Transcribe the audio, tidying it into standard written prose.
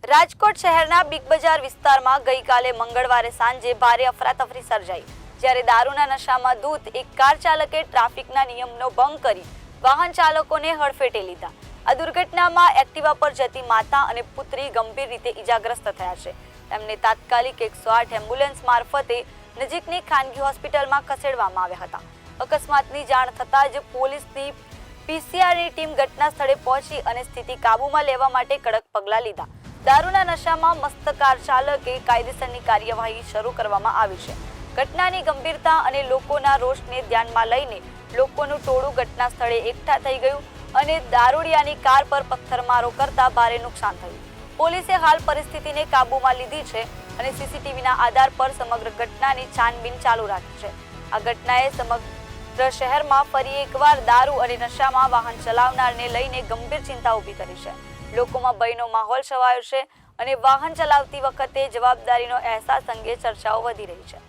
રાજકોટ શહેરના બિગ બજાર વિસ્તારમાં ગઈકાલે મંગળવારે સાંજે ભારે અફરાતફરી સર્જાઈ, જ્યારે દારૂના નશામાં ધૂત એક કાર ચાલકે ટ્રાફિકના નિયમનો ભંગ કરી વાહન ચાલકોને હડફેટે લીધા. આ દુર્ઘટનામાં એક્ટિવા પર જતી માતા અને પુત્રી ગંભીર રીતે ઈજાગ્રસ્ત થયા છે. તેમને તાત્કાલિક 108 એમ્બ્યુલન્સ મારફતે નજીકની ખાનગી હોસ્પિટલમાં ખસેડવામાં આવ્યા હતા. અકસ્માતની જાણ થતાં જ પોલીસની પીસીઆરની ટીમ ઘટના સ્થળે પહોંચી અને સ્થિતિ કાબૂમાં લેવા માટે કડક પગલાં લીધા. દારૂના નશામાં મસ્ત કાર ચાલકે કાયદેસરની કાર્યવાહી શરૂ કરવામાં આવી છે. ઘટનાની ગંભીરતા અને લોકોના રોષને ધ્યાનમાં લઈને લોકોનું ટોળું ઘટના સ્થળે એકઠા થઈ ગયું અને દારૂડિયાની કાર પર પથ્થરમારો કરતા ભારે નુકસાન થયું. પોલીસે હાલ પરિસ્થિતિને કાબૂમાં લીધી છે અને સીસીટીવીના આધાર પર સમગ્ર ઘટનાની છાનબીન ચાલુ રાખી છે. આ ઘટનાએ સમગ્ર શહેરમાં ફરી એકવાર દારૂ અને નશામાં વાહન ચલાવનારને લઈને ગંભીર ચિંતા ઊભી કરી છે. લોકોમાં ભયનો માહોલ છવાયો છે અને વાહન ચલાવતી વખતે જવાબદારીનો અહેસાસ અંગે ચર્ચાઓ વધી રહી છે.